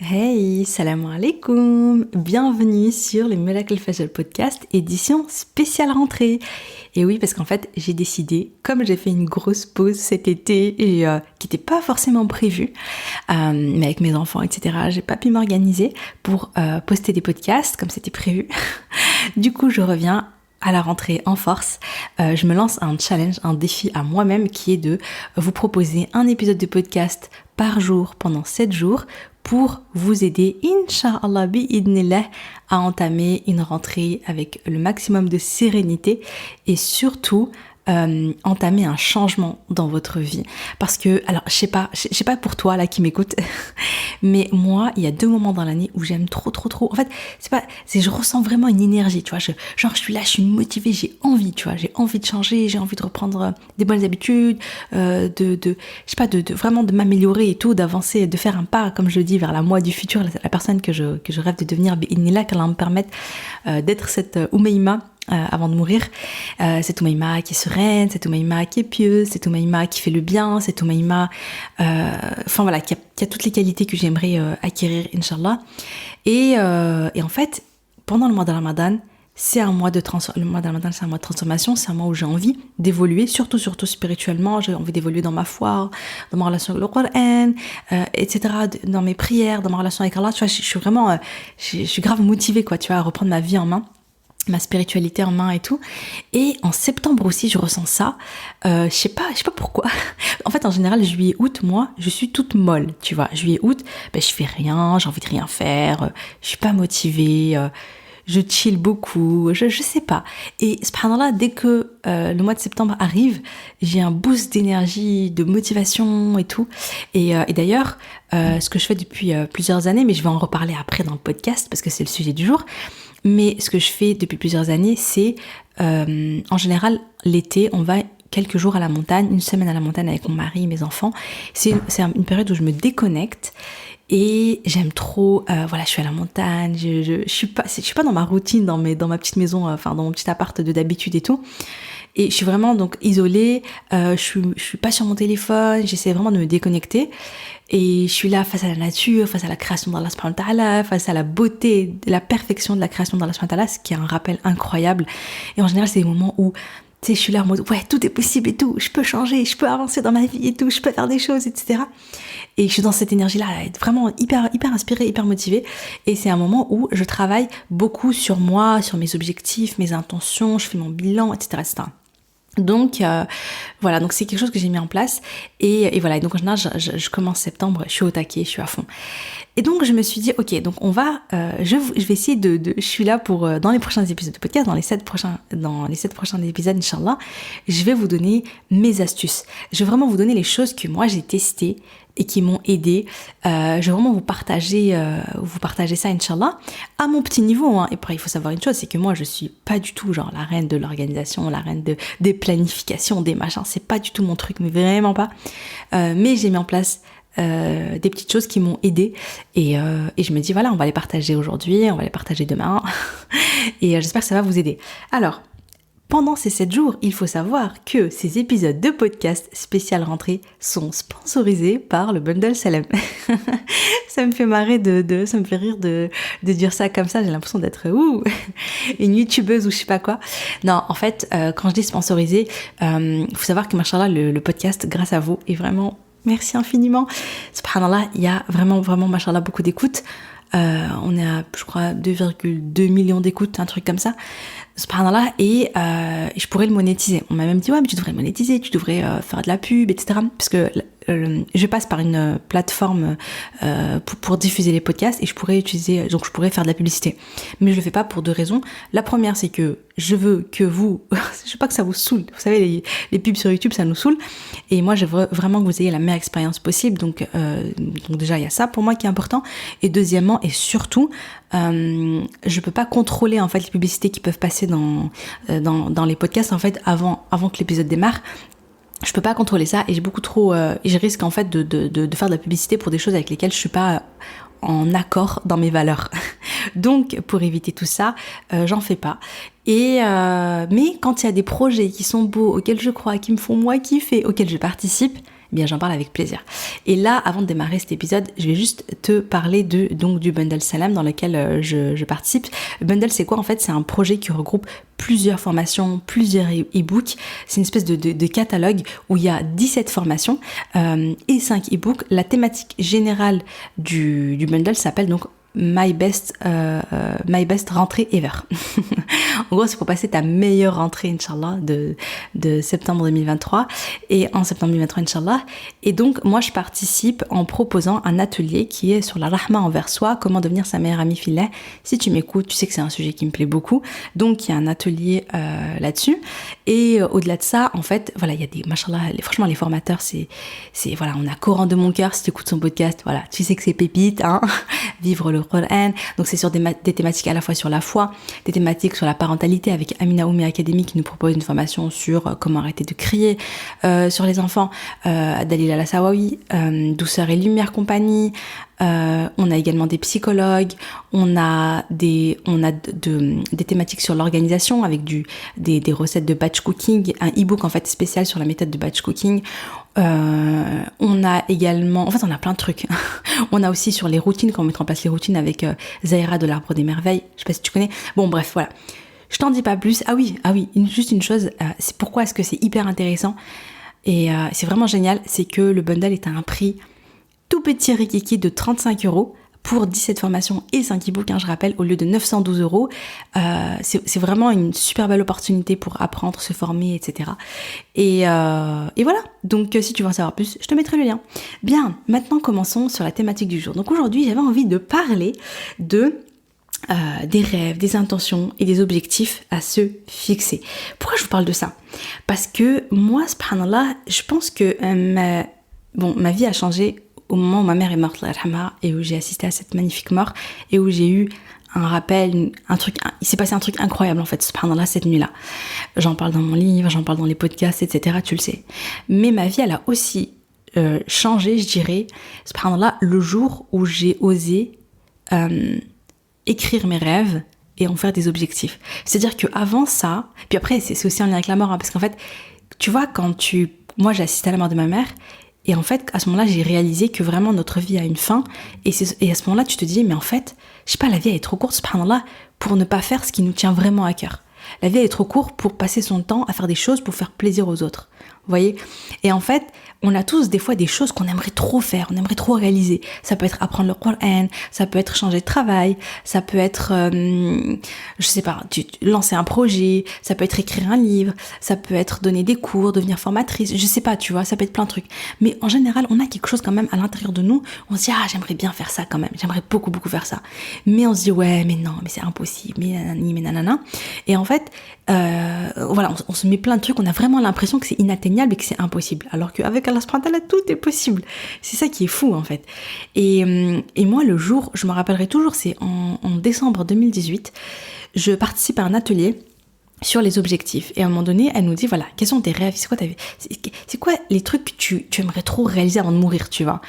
Hey, salam alaikum. Bienvenue sur le Miracle Fajr Podcast, édition spéciale rentrée. Et oui, parce qu'en fait, j'ai décidé, comme j'ai fait une grosse pause cet été et qui n'était pas forcément prévue, mais avec mes enfants, etc., j'ai pas pu m'organiser pour poster des podcasts comme c'était prévu. Du coup, je reviens à la rentrée en force. Je me lance un challenge, un défi à moi-même qui est de vous proposer un épisode de podcast par jour pendant 7 jours pour vous aider, Inch'Allah bi'idnillah, à entamer une rentrée avec le maximum de sérénité et surtout entamer un changement dans votre vie. Parce que, alors je sais pas pour toi là qui m'écoute, mais moi il y a 2 moments dans l'année où j'aime trop. En fait, je ressens vraiment une énergie, tu vois. Je suis là, je suis motivée, j'ai envie, tu vois, j'ai envie de changer, j'ai envie de reprendre des bonnes habitudes, de vraiment de m'améliorer et tout, d'avancer, de faire un pas, comme je le dis, vers la moi du futur, la personne que je rêve de devenir, bi'idnillah, qu'Allah me permette d'être cette Oumaima avant de mourir, cette Oumaima qui est sereine, cette Oumaima qui est pieuse, cette Oumaima qui fait le bien, cette Oumaima qui a toutes les qualités que j'aimerais acquérir, Inch'Allah. Et en fait, pendant le mois de Ramadan, c'est un mois de transformation, c'est un mois où j'ai envie d'évoluer, surtout spirituellement. J'ai envie d'évoluer dans ma foi, dans ma relation avec le Coran, etc., dans mes prières, dans ma relation avec Allah. Tu vois, je suis vraiment, je suis grave motivée, quoi, tu vois, à reprendre ma vie en main, ma spiritualité en main et tout. Et en septembre aussi, je ressens ça. Je sais pas pourquoi. En fait, en général, juillet, août, moi, je suis toute molle, tu vois. Juillet, août, je fais rien, j'ai envie de rien faire, je suis pas motivée, je chill beaucoup, je sais pas. Et subhanallah, dès que le mois de septembre arrive, j'ai un boost d'énergie, de motivation et tout. Et d'ailleurs, ce que je fais depuis plusieurs années, mais je vais en reparler après dans le podcast parce que c'est le sujet du jour. Mais ce que je fais depuis plusieurs années, c'est en général l'été, on va quelques jours à la montagne, 1 semaine à la montagne avec mon mari et mes enfants. C'est une période où je me déconnecte. Et j'aime trop, je suis à la montagne, je suis pas dans ma routine, dans ma petite maison, dans mon petit appart d'habitude et tout. Et je suis vraiment donc isolée, je suis pas sur mon téléphone, j'essaie vraiment de me déconnecter. Et je suis là face à la nature, face à la création d'Allah subhanahu wa ta'ala, face à la beauté, la perfection de la création d'Allah subhanahu wa ta'ala, ce qui est un rappel incroyable. Et en général, c'est des moments où tu sais, je suis là en mode, ouais, tout est possible et tout, je peux changer, je peux avancer dans ma vie et tout, je peux faire des choses, etc. Et je suis dans cette énergie-là, être vraiment hyper inspirée, hyper motivée. Et c'est un moment où je travaille beaucoup sur moi, sur mes objectifs, mes intentions, je fais mon bilan, etc., etc. Donc donc c'est quelque chose que j'ai mis en place et voilà. Et donc en général je commence septembre, je suis au taquet, je suis à fond. Et donc je me suis dit ok, donc on va je vais essayer je suis là pour dans les prochains épisodes de podcast, dans les 7 prochains épisodes, Inch'Allah, je vais vous donner mes astuces. Je vais vraiment vous donner les choses que moi j'ai testées et qui m'ont aidé. Je vais vraiment vous partager ça, Inch'Allah, à mon petit niveau, hein. Et après, il faut savoir une chose, c'est que moi, je suis pas du tout genre la reine de l'organisation, la reine des planifications, des machins. C'est pas du tout mon truc, mais vraiment pas. Mais j'ai mis en place des petites choses qui m'ont aidé et je me dis voilà, on va les partager aujourd'hui, on va les partager demain et j'espère que ça va vous aider. Alors, pendant ces 7 jours, il faut savoir que ces épisodes de podcast spécial rentrée sont sponsorisés par le Bundle Salem. Ça me fait marrer ça me fait rire de dire ça comme ça, j'ai l'impression d'être une youtubeuse ou je sais pas quoi. Non, en fait, quand je dis sponsorisé, il faut savoir que machallah, le podcast, grâce à vous, est vraiment, merci infiniment. Subhanallah, il y a vraiment, machallah, beaucoup d'écoutes. On est à, je crois, 2,2 millions d'écoutes, un truc comme ça. Subhanallah, et je pourrais le monétiser. On m'a même dit, ouais, mais tu devrais le monétiser, tu devrais faire de la pub, etc. Parce que je passe par une plateforme pour diffuser les podcasts et je pourrais faire de la publicité. Mais je le fais pas pour 2 raisons. La première, c'est que je veux que vous, je veux pas que ça vous saoule. Vous savez, les pubs sur YouTube, ça nous saoule. Et moi, je veux vraiment que vous ayez la meilleure expérience possible. Donc déjà, il y a ça pour moi qui est important. Et deuxièmement, et surtout, je peux pas contrôler en fait les publicités qui peuvent passer dans les podcasts en fait avant que l'épisode démarre. Je peux pas contrôler ça et j'ai beaucoup trop et je risque en fait de faire de la publicité pour des choses avec lesquelles je suis pas en accord dans mes valeurs. Donc pour éviter tout ça, j'en fais pas. Et mais quand il y a des projets qui sont beaux, auxquels je crois, qui me font moi kiffer, auxquels je participe, bien j'en parle avec plaisir. Et là, avant de démarrer cet épisode, je vais juste te parler du Bundle Salam dans lequel je participe. Bundle, c'est quoi en fait? C'est un projet qui regroupe plusieurs formations, plusieurs e-books. C'est une espèce de catalogue où il y a 17 formations et 5 e-books. La thématique générale du bundle s'appelle donc My best rentrée ever. En gros, c'est pour passer ta meilleure rentrée, Inch'Allah, de septembre 2023 et en septembre 2023, Inch'Allah. Et donc, moi, je participe en proposant un atelier qui est sur la rahma envers soi, comment devenir sa meilleure amie fillah. Si tu m'écoutes, tu sais que c'est un sujet qui me plaît beaucoup. Donc, il y a un atelier là-dessus. Et au-delà de ça, en fait, voilà, il y a des, machallah, franchement, les formateurs, c'est, voilà, on a Coran de mon cœur, si tu écoutes son podcast, voilà, tu sais que c'est pépite, hein, vivre le Coran. Donc c'est sur des thématiques à la fois sur la foi, des thématiques sur la parentalité avec Amina Oumi Academy qui nous propose une formation sur comment arrêter de crier, sur les enfants, Dalila Lassawawi, Douceur et Lumière Compagnie. On a également des psychologues, on a des thématiques sur l'organisation avec des recettes de batch cooking, un e-book en fait spécial sur la méthode de batch cooking. On a également, en fait on a plein de trucs. On a aussi sur les routines, comment mettre en place les routines avec Zahira de l'Arbre des Merveilles, je sais pas si tu connais. Bon bref, voilà. Je t'en dis pas plus. Ah oui, juste une chose, c'est pourquoi est-ce que c'est hyper intéressant et c'est vraiment génial, c'est que le bundle est à un prix tout petit rikiki de 35 € pour 17 formations et 5 e-books, je rappelle, au lieu de 912 €. C'est vraiment une super belle opportunité pour apprendre, se former, etc. Et voilà, donc si tu veux en savoir plus, je te mettrai le lien. Bien, maintenant commençons sur la thématique du jour. Donc aujourd'hui, j'avais envie de parler des rêves, des intentions et des objectifs à se fixer. Pourquoi je vous parle de ça? Parce que moi, subhanallah, je pense que ma vie a changé au moment où ma mère est morte, et où j'ai assisté à cette magnifique mort, et où j'ai eu un rappel, il s'est passé un truc incroyable en fait, subhanallah, cette nuit-là. J'en parle dans mon livre, j'en parle dans les podcasts, etc., tu le sais. Mais ma vie, elle a aussi changé, je dirais, subhanallah, le jour où j'ai osé écrire mes rêves et en faire des objectifs. C'est-à-dire qu'avant ça, puis après, c'est aussi en lien avec la mort, parce qu'en fait, tu vois, moi j'ai assisté à la mort de ma mère, et en fait, à ce moment-là, j'ai réalisé que vraiment notre vie a une fin. Et à ce moment-là, tu te dis, mais en fait, je sais pas, la vie elle est trop courte, subhanallah, pour ne pas faire ce qui nous tient vraiment à cœur. La vie elle est trop courte pour passer son temps à faire des choses pour faire plaisir aux autres. Vous voyez? Et en fait, on a tous des fois des choses qu'on aimerait trop faire, on aimerait trop réaliser. Ça peut être apprendre le Coran, ça peut être changer de travail, ça peut être, je sais pas, lancer un projet, ça peut être écrire un livre, ça peut être donner des cours, devenir formatrice, je sais pas, tu vois, ça peut être plein de trucs. Mais en général, on a quelque chose quand même à l'intérieur de nous, on se dit, j'aimerais bien faire ça quand même, j'aimerais beaucoup, beaucoup faire ça. Mais on se dit, ouais, mais non, mais c'est impossible, mais nanani, mais nanana. Et en fait, voilà, on se met plein de trucs, on a vraiment l'impression que c'est inatteignable et que c'est impossible. Alors qu'avec Allah subhanahu wa ta'ala, tout est possible. C'est ça qui est fou, en fait. Et moi, le jour, je me rappellerai toujours, c'est en décembre 2018, je participe à un atelier sur les objectifs. Et à un moment donné, elle nous dit, voilà, quels sont tes rêves? C'est quoi les trucs que tu aimerais trop réaliser avant de mourir, tu vois?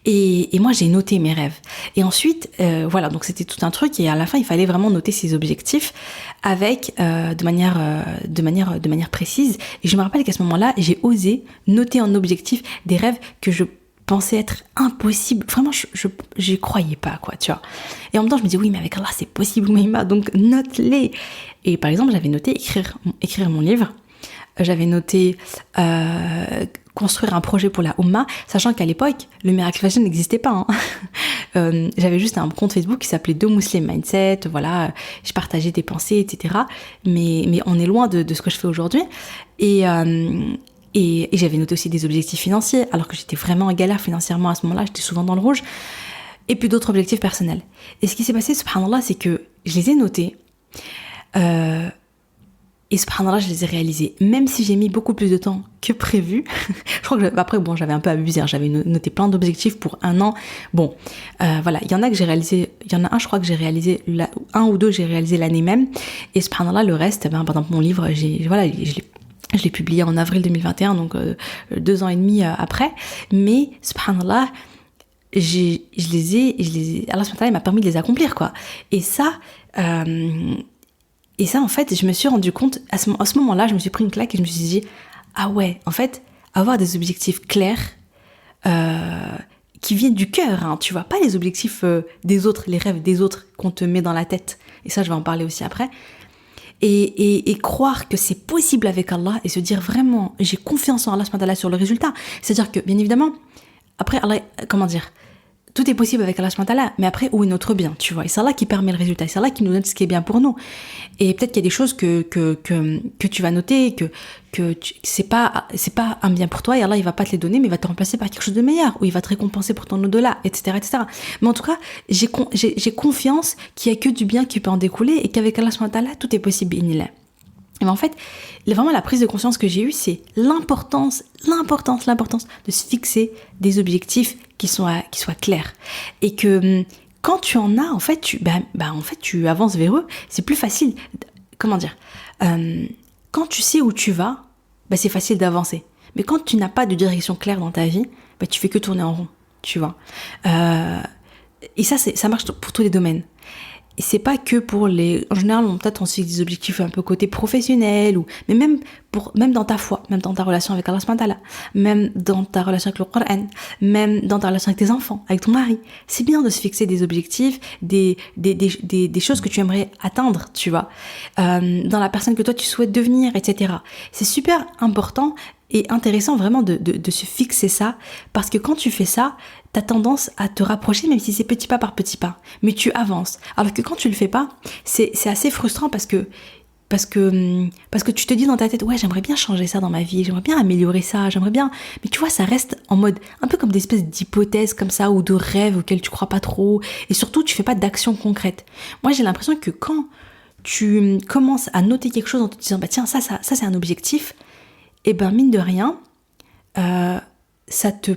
Et moi, j'ai noté mes rêves. Et ensuite, voilà, donc c'était tout un truc. Et à la fin, il fallait vraiment noter ses objectifs avec, de manière précise. Et je me rappelle qu'à ce moment-là, j'ai osé noter en objectif des rêves que je pensais être impossible. Vraiment, j'y croyais pas, quoi, tu vois. Et en même temps, je me dis, oui, mais avec Allah, c'est possible, Maïma, donc note-les. Et par exemple, j'avais noté écrire mon livre. J'avais noté construire un projet pour la Oumma, sachant qu'à l'époque, le Miracle Fashion n'existait pas. J'avais juste un compte Facebook qui s'appelait Do Muslim Mindset, voilà, je partageais des pensées, etc. Mais on est loin de ce que je fais aujourd'hui. Et j'avais noté aussi des objectifs financiers, alors que j'étais vraiment en galère financièrement à ce moment-là, j'étais souvent dans le rouge. Et puis d'autres objectifs personnels. Et ce qui s'est passé, subhanallah, c'est que je les ai notés. Et subhanallah, je les ai réalisés. Même si j'ai mis beaucoup plus de temps que prévu. Je crois que après, bon, j'avais un peu abusé. J'avais noté plein d'objectifs pour 1 an. Bon, voilà. Il y en a que j'ai réalisé. Il y en a un, je crois que j'ai réalisé, 1 ou 2 que j'ai réalisé l'année même. Et subhanallah, le reste, par exemple, mon livre, je l'ai publié en avril 2021, donc 2 ans et demi après. Mais subhanallah, Allah subhanahu m'a permis de les accomplir, quoi. Et ça, en fait, je me suis rendu compte, à ce moment-là, je me suis pris une claque et je me suis dit, ah ouais, en fait, avoir des objectifs clairs, qui viennent du cœur, hein, tu vois, pas les objectifs des autres, les rêves des autres qu'on te met dans la tête. Et ça, je vais en parler aussi après. Et croire que c'est possible avec Allah et se dire vraiment, j'ai confiance en Allah subhanahu wa ta'ala sur le résultat. C'est-à-dire que, bien évidemment, après, Allah, comment dire, tout est possible avec Allah subhanahu wa ta'ala, mais après, où est notre bien, tu vois? Et c'est Allah qui permet le résultat, c'est Allah qui nous donne ce qui est bien pour nous. Et peut-être qu'il y a des choses que tu vas noter, que c'est pas un bien pour toi, et Allah, il va pas te les donner, mais il va te remplacer par quelque chose de meilleur, ou il va te récompenser pour ton au-delà, etc., etc. Mais en tout cas, j'ai confiance qu'il y a que du bien qui peut en découler, et qu'avec Allah subhanahu wa ta'ala, tout est possible, inillah. Et en fait, vraiment la prise de conscience que j'ai eue, c'est l'importance de se fixer des objectifs qui soient clairs. Et que quand tu en as, en fait, tu avances vers eux, c'est plus facile. Comment dire, quand tu sais où tu vas, c'est facile d'avancer. Mais quand tu n'as pas de direction claire dans ta vie, tu fais que tourner en rond, tu vois. Et ça marche pour tous les domaines. Et c'est pas que pour les... En général, peut-être on se fixe des objectifs un peu côté professionnel, mais même dans ta foi, même dans ta relation avec Allah subhanahu wa ta'ala, même dans ta relation avec le Coran, même dans ta relation avec tes enfants, avec ton mari. C'est bien de se fixer des objectifs, des choses que tu aimerais atteindre, tu vois, dans la personne que toi tu souhaites devenir, etc. C'est super important et intéressant vraiment de se fixer ça, parce que quand tu fais ça, t'as tendance à te rapprocher, même si c'est petit pas par petit pas, mais tu avances. Alors que quand tu le fais pas, c'est assez frustrant parce que tu te dis dans ta tête, ouais, j'aimerais bien changer ça dans ma vie, j'aimerais bien améliorer ça, j'aimerais bien, mais tu vois, ça reste en mode un peu comme des espèces d'hypothèses comme ça, ou de rêves auxquels tu crois pas trop, et surtout tu fais pas d'action concrète. Moi, j'ai l'impression que quand tu commences à noter quelque chose en te disant, tiens, ça c'est un objectif, et mine de rien, ça te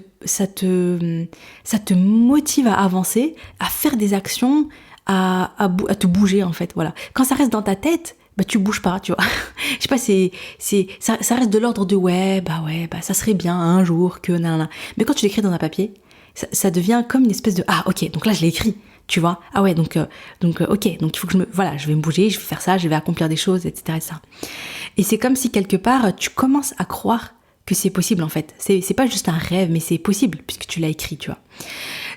motive à avancer, à faire des actions, à te bouger, en fait, voilà. Quand ça reste dans ta tête, tu bouges pas, tu vois. Je sais pas, ça reste de l'ordre de ça serait bien un jour que nanana. Mais quand tu l'écris dans un papier, ça devient comme une espèce de ok, donc là je l'ai écrit, tu vois. Ah ouais, donc ok, donc il faut que je vais me bouger, je vais faire ça, je vais accomplir des choses, etc., etc. Et c'est comme si quelque part tu commences à croire que c'est possible, en fait. C'est pas juste un rêve, mais c'est possible puisque tu l'as écrit, tu vois.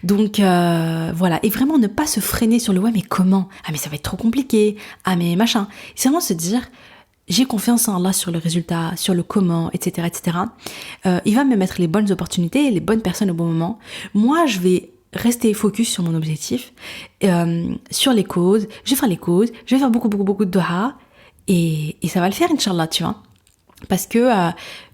Donc voilà, et vraiment ne pas se freiner sur le mais comment ? Ah mais ça va être trop compliqué, ah mais machin. C'est vraiment se dire, j'ai confiance en Allah sur le résultat, sur le comment, etc., etc. Il va me mettre les bonnes opportunités, les bonnes personnes au bon moment. Moi, je vais rester focus sur mon objectif, sur les causes. Je vais faire les causes, je vais faire beaucoup de doha, et ça va le faire, Inch'Allah, tu vois. Parce que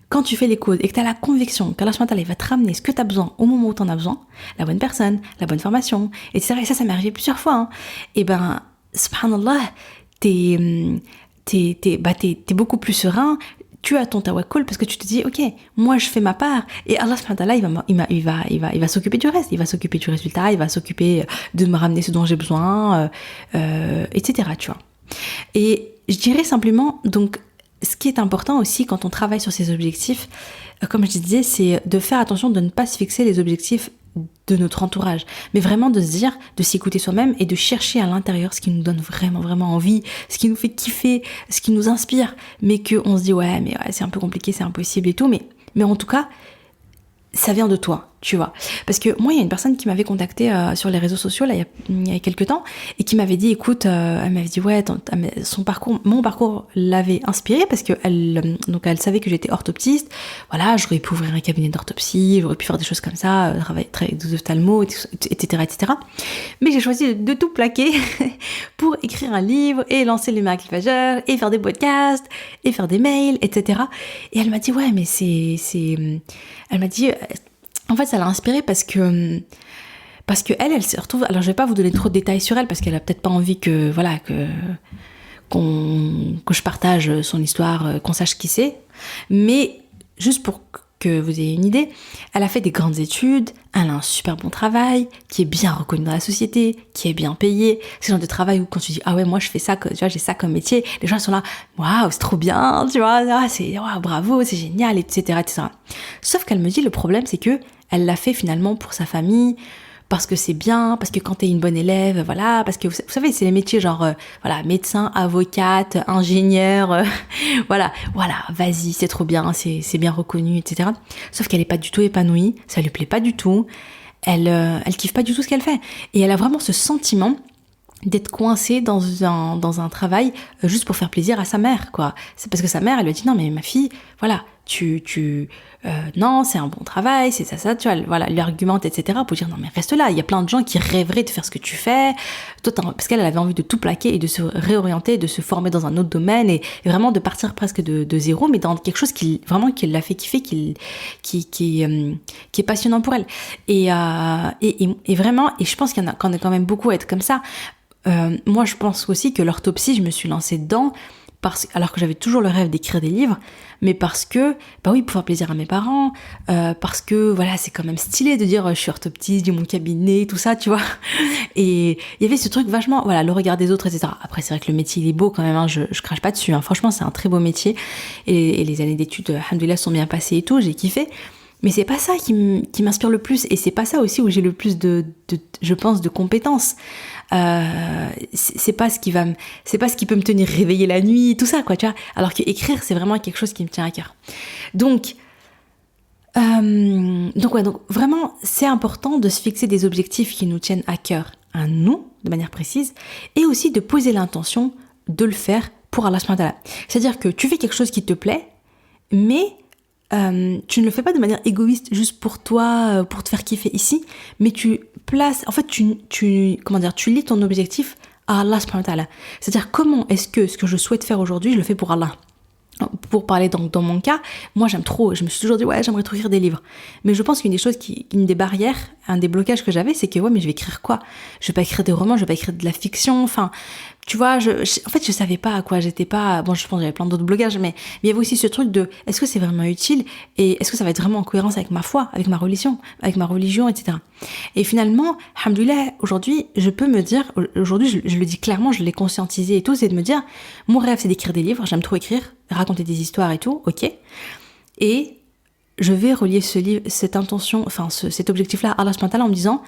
quand tu fais les causes et que tu as la conviction qu'Allah subhanahu wa ta'ala va te ramener ce que tu as besoin au moment où tu en as besoin, la bonne personne, la bonne formation, etc. Et ça m'est arrivé plusieurs fois. Hein. Et subhanallah, t'es beaucoup plus serein, tu as ton tawakkul parce que tu te dis, ok, moi je fais ma part et Allah subhanahu wa ta'ala, il va s'occuper du reste, il va s'occuper du résultat, il va s'occuper de me ramener ce dont j'ai besoin, etc. Tu vois. Et je dirais simplement, donc, ce qui est important aussi quand on travaille sur ces objectifs, comme je disais, c'est de faire attention de ne pas se fixer les objectifs de notre entourage, mais vraiment de se dire, de s'écouter soi-même et de chercher à l'intérieur ce qui nous donne vraiment envie, ce qui nous fait kiffer, ce qui nous inspire, mais qu'on se dit mais c'est un peu compliqué, c'est impossible et tout, mais en tout cas, ça vient de toi, tu vois. Parce que moi, il y a une personne qui m'avait contactée sur les réseaux sociaux là, il y a quelques temps et qui m'avait dit, écoute, elle m'avait dit, mon parcours l'avait inspirée parce que elle savait que j'étais orthoptiste. Voilà, j'aurais pu ouvrir un cabinet d'orthopsie, j'aurais pu faire des choses comme ça, travailler avec des ophtalmos, etc., etc. Mais j'ai choisi de tout plaquer pour écrire un livre et lancer les Miracle Fajr et faire des podcasts et faire des mails, etc. Et elle m'a dit, mais elle m'a dit, en fait, ça l'a inspirée parce que elle se retrouve. Alors, je vais pas vous donner trop de détails sur elle parce qu'elle a peut-être pas envie que je partage son histoire, qu'on sache qui c'est. Mais juste pour que vous ayez une idée, elle a fait des grandes études, elle a un super bon travail, qui est bien reconnu dans la société, qui est bien payé. C'est le genre de travail où quand tu dis moi je fais ça, tu vois, j'ai ça comme métier, les gens sont là, waouh, c'est trop bien, tu vois, bravo, c'est génial, etc., etc. Sauf qu'elle me dit, le problème c'est que elle l'a fait finalement pour sa famille, parce que c'est bien, parce que quand t'es une bonne élève, voilà, parce que vous savez, c'est les métiers genre, voilà, médecin, avocate, ingénieur, voilà, vas-y, c'est trop bien, c'est bien reconnu, etc. Sauf qu'elle est pas du tout épanouie, ça lui plaît pas du tout, elle kiffe pas du tout ce qu'elle fait. Et elle a vraiment ce sentiment d'être coincée dans un travail juste pour faire plaisir à sa mère, quoi. C'est parce que sa mère, elle lui a dit non mais ma fille, voilà, non, c'est un bon travail, c'est ça, tu vois, voilà, lui argumente, etc. pour dire non mais reste là, il y a plein de gens qui rêveraient de faire ce que tu fais, parce qu'elle avait envie de tout plaquer et de se réorienter, de se former dans un autre domaine et vraiment de partir presque de zéro, mais dans quelque chose qui l'a fait kiffer, qui est passionnant pour elle. Et vraiment, et je pense qu'il y en a quand même beaucoup à être comme ça. Moi, je pense aussi que l'orthopsie, je me suis lancée dedans alors que j'avais toujours le rêve d'écrire des livres, mais parce que, bah oui, pour faire plaisir à mes parents, parce que, voilà, c'est quand même stylé de dire je suis orthoptiste, j'ai mon cabinet, tout ça, tu vois. Et il y avait ce truc vachement, voilà, le regard des autres, etc. Après, c'est vrai que le métier, il est beau quand même, hein, je crache pas dessus, hein. Franchement, c'est un très beau métier. Et les années d'études, alhamdoulilah, sont bien passées et tout, j'ai kiffé. Mais c'est pas ça qui m'inspire le plus, et c'est pas ça aussi où j'ai le plus je pense, de compétences. C'est pas ce qui peut me tenir réveillée la nuit, tout ça, quoi, tu vois. Alors que écrire, c'est vraiment quelque chose qui me tient à cœur. Donc vraiment, c'est important de se fixer des objectifs qui nous tiennent à cœur, à nous, de manière précise, et aussi de poser l'intention de le faire pour Allah subhanahu wa ta'ala. C'est-à-dire que tu fais quelque chose qui te plaît, mais tu ne le fais pas de manière égoïste juste pour toi, pour te faire kiffer ici, mais tu places, en fait, tu lis ton objectif à Allah subhanahu wa ta'ala. C'est-à-dire comment est-ce que ce que je souhaite faire aujourd'hui, je le fais pour Allah. Pour parler dans mon cas, moi je me suis toujours dit ouais, j'aimerais trop écrire des livres. Mais je pense qu'une des barrières, un des blocages que j'avais, c'est que ouais, mais je vais écrire quoi ? Je vais pas écrire des romans, je vais pas écrire de la fiction, enfin, tu vois, en fait, je savais pas à quoi j'étais pas. Bon, je pense qu'il y avait plein d'autres blocages, mais il y avait aussi ce truc de est-ce que c'est vraiment utile et est-ce que ça va être vraiment en cohérence avec ma foi, avec ma religion, etc. Et finalement, alhamdoulilah, aujourd'hui, je peux me dire, aujourd'hui, je le dis clairement, je l'ai conscientisé et tout, c'est de me dire, mon rêve, c'est d'écrire des livres, j'aime trop écrire, raconter des histoires et tout, ok. Et je vais relier cette intention, enfin, cet objectif-là à Allah subhanahu wa ta'ala en me disant,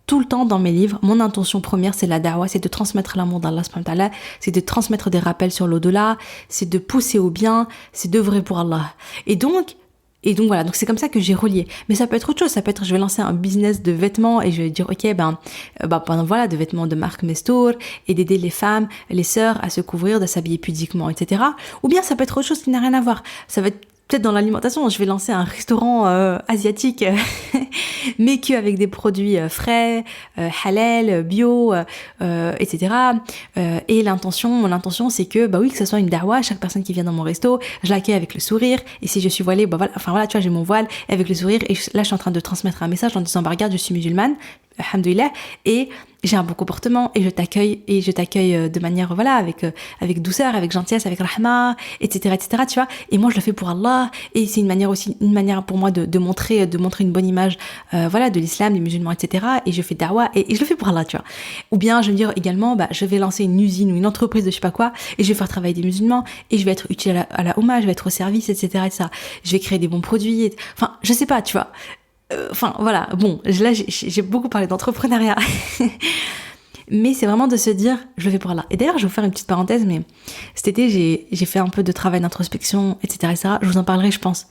tout le temps dans mes livres, mon intention première, c'est la da'wa, c'est de transmettre l'amour d'Allah subhanahu wa ta'ala, c'est de transmettre des rappels sur l'au-delà, c'est de pousser au bien, c'est d'œuvrer pour Allah. Et donc voilà, donc c'est comme ça que j'ai relié. Mais ça peut être autre chose, ça peut être je vais lancer un business de vêtements et je vais dire ok, voilà, de vêtements de marque Mestour et d'aider les femmes, les sœurs à se couvrir, de s'habiller pudiquement, etc. Ou bien ça peut être autre chose qui n'a rien à voir. Ça va être peut-être dans l'alimentation, je vais lancer un restaurant asiatique, mais qu'avec des produits frais, halal, bio, etc. Et mon intention, c'est que, bah oui, que ce soit une da'wa, chaque personne qui vient dans mon resto, je l'accueille avec le sourire, et si je suis voilée, bah voilà, enfin voilà, tu vois, j'ai mon voile, avec le sourire, et là, je suis en train de transmettre un message en disant, bah regarde, je suis musulmane, alhamdoulilah, et j'ai un bon comportement et je t'accueille de manière voilà avec douceur, avec gentillesse, avec rahma, etc., tu vois. Et moi je le fais pour Allah et c'est une manière pour moi de montrer une bonne image voilà de l'islam, des musulmans, etc. Et je fais da'wa et je le fais pour Allah, tu vois. Ou bien je vais me dire également je vais lancer une usine ou une entreprise de je sais pas quoi et je vais faire travailler des musulmans et je vais être utile à la Oumma, je vais être au service, etc. Je vais créer des bons produits, enfin je sais pas, tu vois. Enfin voilà, bon, là j'ai beaucoup parlé d'entrepreneuriat, mais c'est vraiment de se dire, je le fais pour Allah. Et d'ailleurs, je vais vous faire une petite parenthèse, mais cet été, j'ai fait un peu de travail d'introspection, etc., etc. Je vous en parlerai, je pense,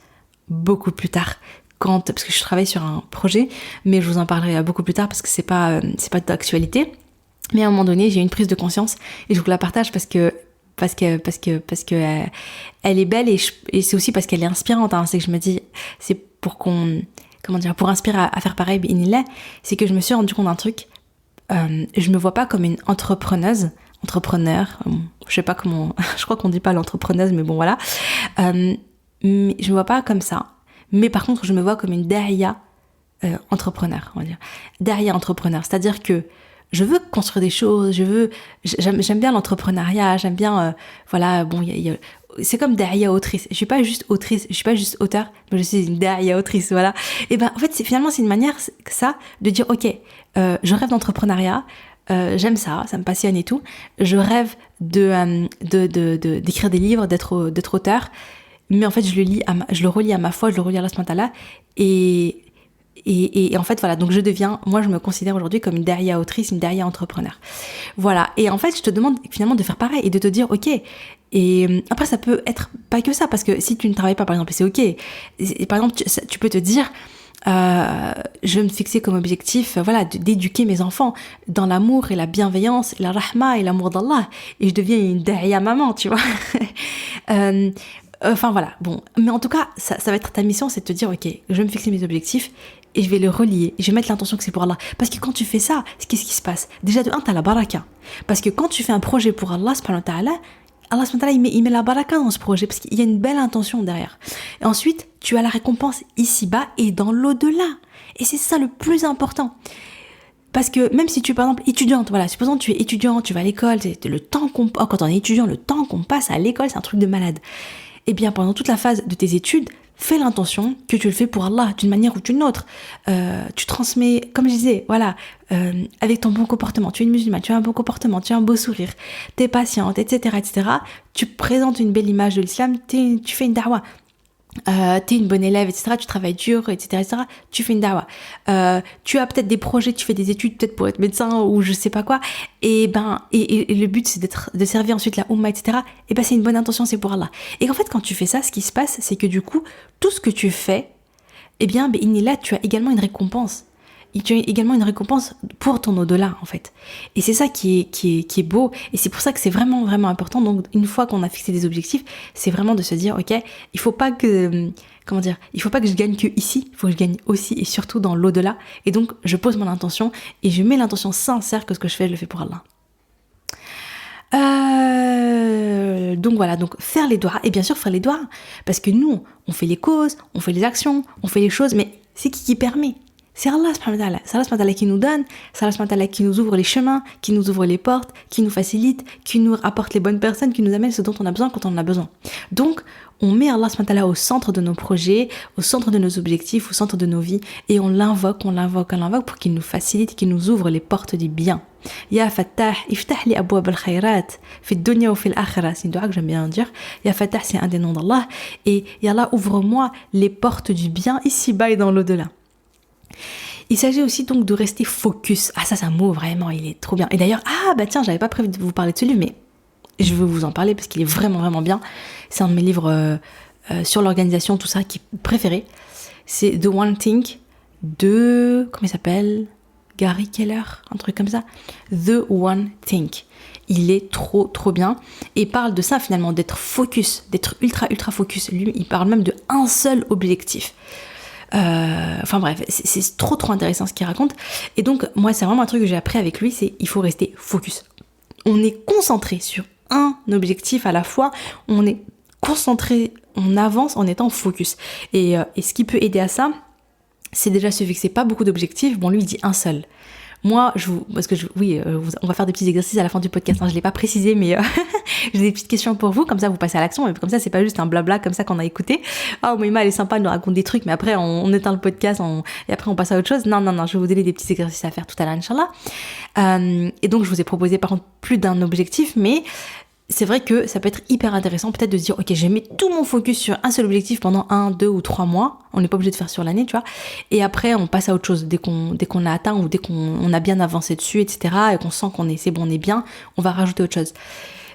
beaucoup plus tard, parce que je travaille sur un projet, mais je vous en parlerai beaucoup plus tard parce que c'est pas d'actualité. Mais à un moment donné, j'ai eu une prise de conscience et je vous la partage parce que elle est belle et c'est aussi parce qu'elle est inspirante. Hein. C'est que je me dis, c'est pour pour inspirer à faire pareil, c'est que je me suis rendu compte d'un truc. Je me vois pas comme une entrepreneur, je sais pas comment, je crois qu'on dit pas l'entrepreneuse, mais bon voilà. Mais je me vois pas comme ça. Mais par contre, je me vois comme une da'iya entrepreneur, on va dire. Da'iya entrepreneur, c'est-à-dire que je veux construire des choses, j'aime bien l'entrepreneuriat, j'aime bien, voilà, bon, c'est comme da'iya autrice. Je suis pas juste autrice, je suis pas juste auteur, mais je suis une da'iya autrice, voilà. Et en fait, finalement, c'est une manière, ça, de dire, ok, je rêve d'entrepreneuriat, j'aime ça me passionne et tout. Je rêve d'écrire des livres, d'être auteur, mais en fait, je le relie à ma foi, je le relie à Allah subhanahu wa ta'ala, et Et en fait, voilà, donc moi je me considère aujourd'hui comme une daïa autrice, une daïa entrepreneur. Voilà, et en fait, je te demande finalement de faire pareil et de te dire, ok, et après ça peut être pas que ça, parce que si tu ne travailles pas, par exemple, c'est ok. Et par exemple, tu peux te dire, je vais me fixer comme objectif, voilà, d'éduquer mes enfants dans l'amour et la bienveillance, et la rahma et l'amour d'Allah, et je deviens une daïa maman, tu vois. Enfin voilà, bon, mais en tout cas, ça va être ta mission, c'est de te dire, ok, je vais me fixer mes objectifs et je vais les relier, je vais mettre l'intention que c'est pour Allah. Parce que quand tu fais ça, qu'est-ce qui se passe? Déjà de un, t'as la baraka. Parce que quand tu fais un projet pour Allah, subhanahu wa ta'ala, Allah subhanahu wa ta'ala, il met la baraka dans ce projet, parce qu'il y a une belle intention derrière. Et ensuite, tu as la récompense ici-bas et dans l'au-delà. Et c'est ça le plus important. Parce que même si tu es par exemple étudiante, voilà, supposons que tu es étudiante, tu vas à l'école, quand on est étudiant, le temps qu'on passe à l'école, c'est un truc de malade. Eh bien, pendant toute la phase de tes études, fais l'intention que tu le fais pour Allah, d'une manière ou d'une autre. Tu transmets, comme je disais, voilà, avec ton bon comportement. Tu es une musulmane, tu as un bon comportement, tu as un beau sourire, tu es patiente, etc., etc. Tu présentes une belle image de l'islam, tu fais une da'wah. T'es une bonne élève, etc., tu travailles dur, etc., tu fais une dawa. Tu as peut-être des projets, tu fais des études peut-être pour être médecin ou je sais pas quoi, et le but c'est de servir ensuite la Ummah, etc., et ben c'est une bonne intention, c'est pour Allah. Et en fait quand tu fais ça, ce qui se passe, c'est que du coup, tout ce que tu fais, eh bien, là, tu as également une récompense. Tu as également une récompense pour ton au-delà, en fait. Et c'est ça qui est beau. Et c'est pour ça que c'est vraiment, vraiment important. Donc, une fois qu'on a fixé des objectifs, c'est vraiment de se dire, ok, il faut pas que je gagne que ici. Il faut que je gagne aussi et surtout dans l'au-delà. Et donc, je pose mon intention et je mets l'intention sincère que ce que je fais, je le fais pour Allah. Donc voilà, donc faire les doigts, et bien sûr faire les doigts, parce que nous, on fait les causes, on fait les actions, on fait les choses, mais c'est qui permet? C'est Allah subhanahu wa ta'ala. C'est Allah subhanahu wa ta'ala qui nous donne, c'est Allah subhanahu wa ta'ala qui nous ouvre les chemins, qui nous ouvre les portes, qui nous facilite, qui nous apporte les bonnes personnes, qui nous amène ce dont on a besoin quand on en a besoin. Donc, on met Allah subhanahu wa ta'ala au centre de nos projets, au centre de nos objectifs, au centre de nos vies, et on l'invoque pour qu'il nous facilite, qu'il nous ouvre les portes du bien. Ya Fattah, iftah li abwab al-khayrat, fi dunya ou fi al-akhirah. C'est une dua que j'aime bien dire. Ya Fattah, c'est un des noms d'Allah. Et Ya Allah, ouvre-moi les portes du bien ici-bas et dans l'au-delà. Il s'agit aussi donc de rester focus. Ah ça c'est un mot vraiment, il est trop bien. Et d'ailleurs, tiens, j'avais pas prévu de vous parler de ce livre, mais je veux vous en parler parce qu'il est vraiment vraiment bien. C'est un de mes livres sur l'organisation, tout ça, qui est préféré. C'est The One Thing de... Comment il s'appelle ? Gary Keller, un truc comme ça. The One Thing. Il est trop trop bien. Et il parle de ça finalement, d'être focus, d'être ultra ultra focus. Lui, il parle même de un seul objectif. Enfin bref, c'est trop trop intéressant ce qu'il raconte. Et donc moi c'est vraiment un truc que j'ai appris avec lui, c'est il faut rester focus. On est concentré sur un objectif à la fois, on est concentré, on avance en étant focus. Et ce qui peut aider à ça, c'est déjà se fixer pas beaucoup d'objectifs. Bon, lui il dit un seul. Moi, on va faire des petits exercices à la fin du podcast, hein, je l'ai pas précisé, mais j'ai des petites questions pour vous, comme ça vous passez à l'action, et comme ça c'est pas juste un blabla comme ça qu'on a écouté. Moïma elle est sympa, elle nous raconte des trucs, mais après on éteint le podcast, et après on passe à autre chose. Non, je vais vous donner des petits exercices à faire tout à l'heure, Inch'Allah. Et donc je vous ai proposé par contre plus d'un objectif, mais c'est vrai que ça peut être hyper intéressant peut-être de se dire ok, je mets tout mon focus sur un seul objectif pendant 1, 2 ou 3 mois, on n'est pas obligé de faire sur l'année, tu vois, et après on passe à autre chose dès qu'on a atteint ou dès qu'on a bien avancé dessus, etc., et qu'on sent c'est bon, on est bien, on va rajouter autre chose.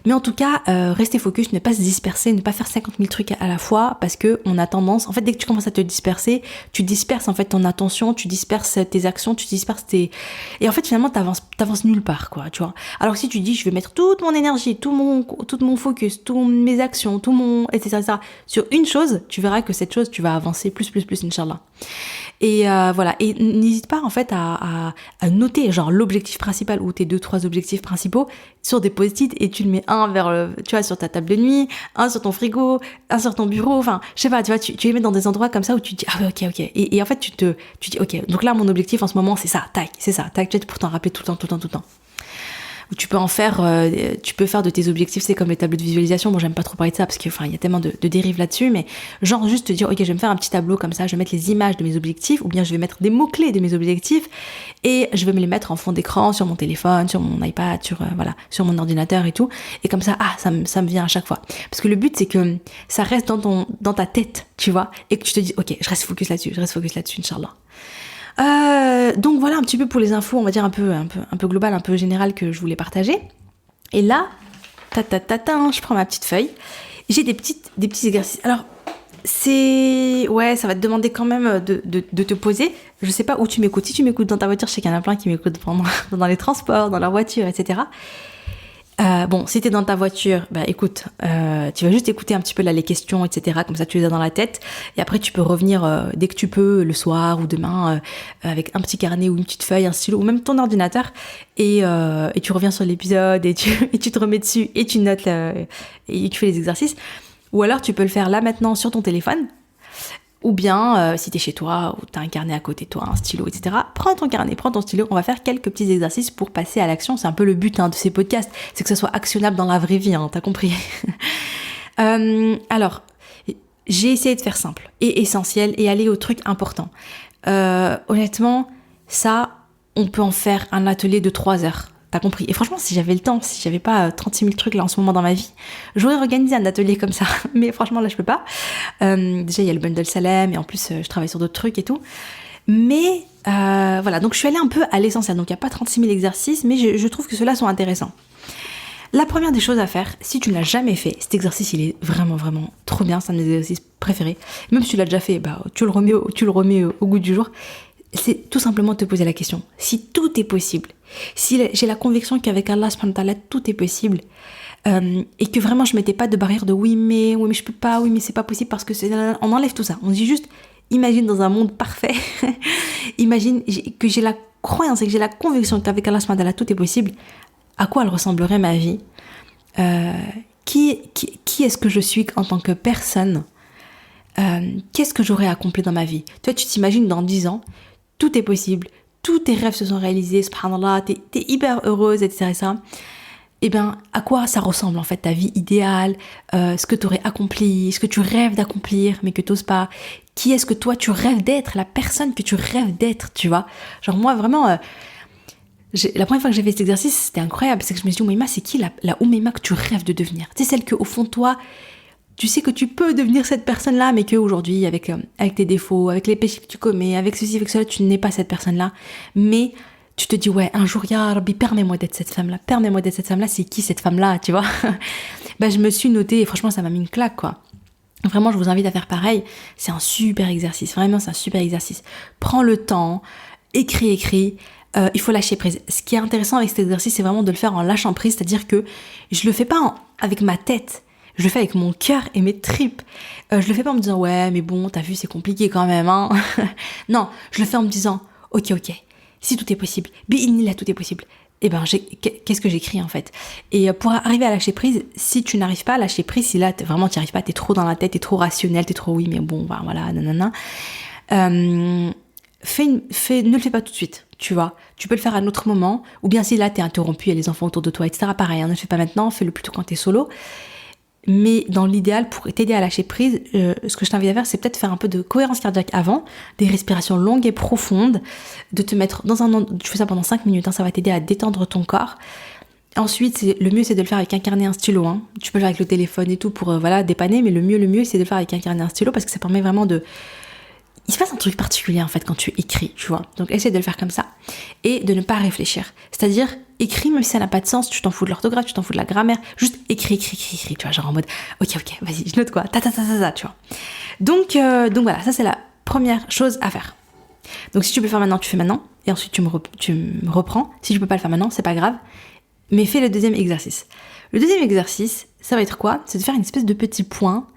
Mais en tout cas, rester focus, ne pas se disperser, ne pas faire 50 000 trucs à la fois, parce que on a tendance, en fait, dès que tu commences à te disperser, tu disperses en fait ton attention, tu disperses tes actions, tu disperses et en fait finalement t'avances nulle part, quoi, tu vois. Alors si tu dis je vais mettre toute mon énergie, tout mon focus, toutes mes actions, etc., sur une chose, tu verras que cette chose tu vas avancer plus, Inch'Allah. Et voilà, et n'hésite pas en fait à noter genre l'objectif principal ou tes 2-3 objectifs principaux sur des post-it, et tu le mets un sur ta table de nuit, un sur ton frigo, un sur ton bureau, enfin je sais pas, tu vois, tu les mets dans des endroits comme ça où tu te dis ok, et en fait tu dis ok, donc là mon objectif en ce moment c'est ça, tac, tu vois, pour t'en rappeler tout le temps. Ou tu peux faire de tes objectifs, c'est comme les tableaux de visualisation. Bon, j'aime pas trop parler de ça parce que il y a tellement de dérives là-dessus, mais genre juste te dire ok, je vais me faire un petit tableau comme ça, je vais mettre les images de mes objectifs, ou bien je vais mettre des mots-clés de mes objectifs et je vais me les mettre en fond d'écran sur mon téléphone, sur mon iPad, sur mon ordinateur et tout, et comme ça ça me vient à chaque fois, parce que le but c'est que ça reste dans ta tête, tu vois, et que tu te dis ok, je reste focus là-dessus, Inch'Allah. Donc voilà un petit peu pour les infos, on va dire un peu global, un peu général que je voulais partager. Et là, je prends ma petite feuille. J'ai des petits exercices. Alors, ça va te demander quand même de te poser. Je sais pas où tu m'écoutes. Si tu m'écoutes dans ta voiture, je sais qu'il y en a plein qui m'écoutent dans les transports, dans leur voiture, etc. Si t'es dans ta voiture, écoute, tu vas juste écouter un petit peu là les questions, etc. Comme ça, tu les as dans la tête. Et après, tu peux revenir dès que tu peux, le soir ou demain, avec un petit carnet ou une petite feuille, un stylo ou même ton ordinateur. Et tu reviens sur l'épisode et tu te remets dessus et tu notes et tu fais les exercices. Ou alors, tu peux le faire là maintenant sur ton téléphone. Ou bien, si t'es chez toi, ou t'as un carnet à côté de toi, un stylo, etc. Prends ton carnet, prends ton stylo, on va faire quelques petits exercices pour passer à l'action. C'est un peu le but de ces podcasts, c'est que ça soit actionnable dans la vraie vie, t'as compris. Alors, j'ai essayé de faire simple et essentiel et aller au truc important. Honnêtement, ça, on peut en faire un atelier de 3 heures. T'as compris. Et franchement, si j'avais le temps, si j'avais pas 36 000 trucs là en ce moment dans ma vie, j'aurais organisé un atelier comme ça. Mais franchement, là, je peux pas. Déjà, il y a le bundle Salem et en plus, je travaille sur d'autres trucs et tout. Mais voilà, donc je suis allée un peu à l'essentiel. Donc, il n'y a pas 36 000 exercices, mais je trouve que ceux-là sont intéressants. La première des choses à faire, si tu ne l'as jamais fait, cet exercice, il est vraiment, vraiment trop bien. C'est un de mes exercices préférés. Même si tu l'as déjà fait, tu le remets au goût du jour. C'est tout simplement te poser la question. Si tout est possible, si j'ai la conviction qu'avec Allah, tout est possible, et que vraiment je mettais pas de barrière de oui mais je peux pas, oui mais c'est pas possible parce que on enlève tout ça. On dit juste, imagine dans un monde parfait, imagine que j'ai la croyance et que j'ai la conviction qu'avec Allah, tout est possible. À quoi elle ressemblerait ma vie? Qui est-ce que je suis en tant que personne? Qu'est-ce que j'aurais accompli dans ma vie? Toi, tu t'imagines dans 10 ans, tout est possible, tous tes rêves se sont réalisés, subhanallah, t'es hyper heureuse, etc. Et bien, à quoi ça ressemble en fait ta vie idéale, ce que tu aurais accompli, ce que tu rêves d'accomplir mais que t'oses pas? Qui est-ce que toi tu rêves d'être, la personne que tu rêves d'être, tu vois? Genre moi vraiment, la première fois que j'ai fait cet exercice, c'était incroyable, c'est que je me suis dit, Oumaima, c'est qui la Oumaima que tu rêves de devenir? Tu sais, celle que au fond de toi, tu sais que tu peux devenir cette personne-là, mais qu'aujourd'hui, avec tes défauts, avec les péchés que tu commets, avec ceci, avec cela, tu n'es pas cette personne-là. Mais tu te dis, ouais, un jour, ya Rabbi, permets-moi d'être cette femme-là. Permets-moi d'être cette femme-là. C'est qui cette femme-là, tu vois? Je me suis notée, et franchement, ça m'a mis une claque, quoi. Vraiment, je vous invite à faire pareil. C'est un super exercice. Vraiment, c'est un super exercice. Prends le temps, écris. Il faut lâcher prise. Ce qui est intéressant avec cet exercice, c'est vraiment de le faire en lâchant prise. C'est-à-dire que je le fais pas avec ma tête. Je le fais avec mon cœur et mes tripes. Je le fais pas en me disant, ouais, mais bon, t'as vu, c'est compliqué quand même, hein. Non, je le fais en me disant, ok, si tout est possible, là, tout est possible. Et qu'est-ce que j'écris en fait? Et pour arriver à lâcher prise, si tu n'arrives pas à lâcher prise, si là, vraiment, tu n'y arrives pas, t'es trop dans la tête, t'es trop rationnel, t'es trop oui, mais bon, voilà, nanana. Ne le fais pas tout de suite, tu vois. Tu peux le faire à un autre moment, ou bien si là, t'es interrompu, il y a les enfants autour de toi, etc. Pareil, ne le fais pas maintenant, fais-le plutôt quand t'es solo. Mais dans l'idéal, pour t'aider à lâcher prise, ce que je t'invite à faire, c'est peut-être faire un peu de cohérence cardiaque avant, des respirations longues et profondes, de te mettre dans tu fais ça pendant 5 minutes, ça va t'aider à détendre ton corps. Ensuite, le mieux, c'est de le faire avec un carnet et un stylo. Tu peux le faire avec le téléphone et tout pour dépanner, mais le mieux, c'est de le faire avec un carnet et un stylo parce que ça permet vraiment de... Il se passe un truc particulier en fait quand tu écris, tu vois. Donc essaie de le faire comme ça et de ne pas réfléchir. C'est-à-dire, écris même si ça n'a pas de sens, tu t'en fous de l'orthographe, tu t'en fous de la grammaire, juste écris, tu vois, genre en mode ok, vas-y, je note quoi, tu vois. Donc voilà, ça c'est la première chose à faire. Donc si tu peux le faire maintenant, tu fais maintenant et ensuite tu me reprends. Si tu peux pas le faire maintenant, c'est pas grave, mais fais le deuxième exercice. Le deuxième exercice, ça va être quoi? C'est de faire une espèce de petit point,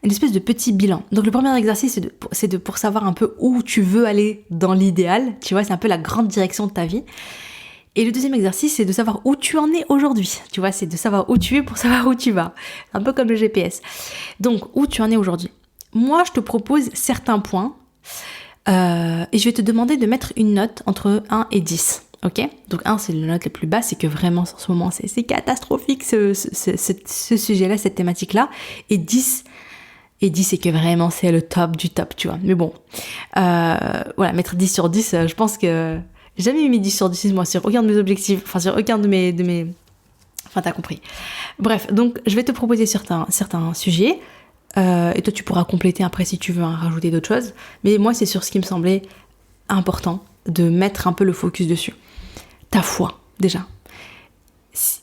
une espèce de petit bilan. Donc le premier exercice, c'est pour savoir un peu où tu veux aller dans l'idéal, tu vois, c'est un peu la grande direction de ta vie. Et le deuxième exercice, c'est de savoir où tu en es aujourd'hui, tu vois, c'est de savoir où tu es pour savoir où tu vas, un peu comme le GPS. Donc où tu en es aujourd'hui. Moi, je te propose certains points et je vais te demander de mettre une note entre 1 et 10. Ok, donc 1 c'est la note la plus basse, c'est que vraiment en ce moment c'est catastrophique ce sujet-là, cette thématique-là, et 10 c'est que vraiment c'est le top du top, tu vois. Mais bon, voilà, mettre 10 sur 10, je pense que j'ai jamais mis 10 sur 10 moi sur aucun de mes objectifs, enfin sur aucun de mes... Enfin t'as compris. Bref, donc je vais te proposer certains sujets, et toi tu pourras compléter après si tu veux rajouter d'autres choses, mais moi c'est sur ce qui me semblait important de mettre un peu le focus dessus. Ta foi, déjà.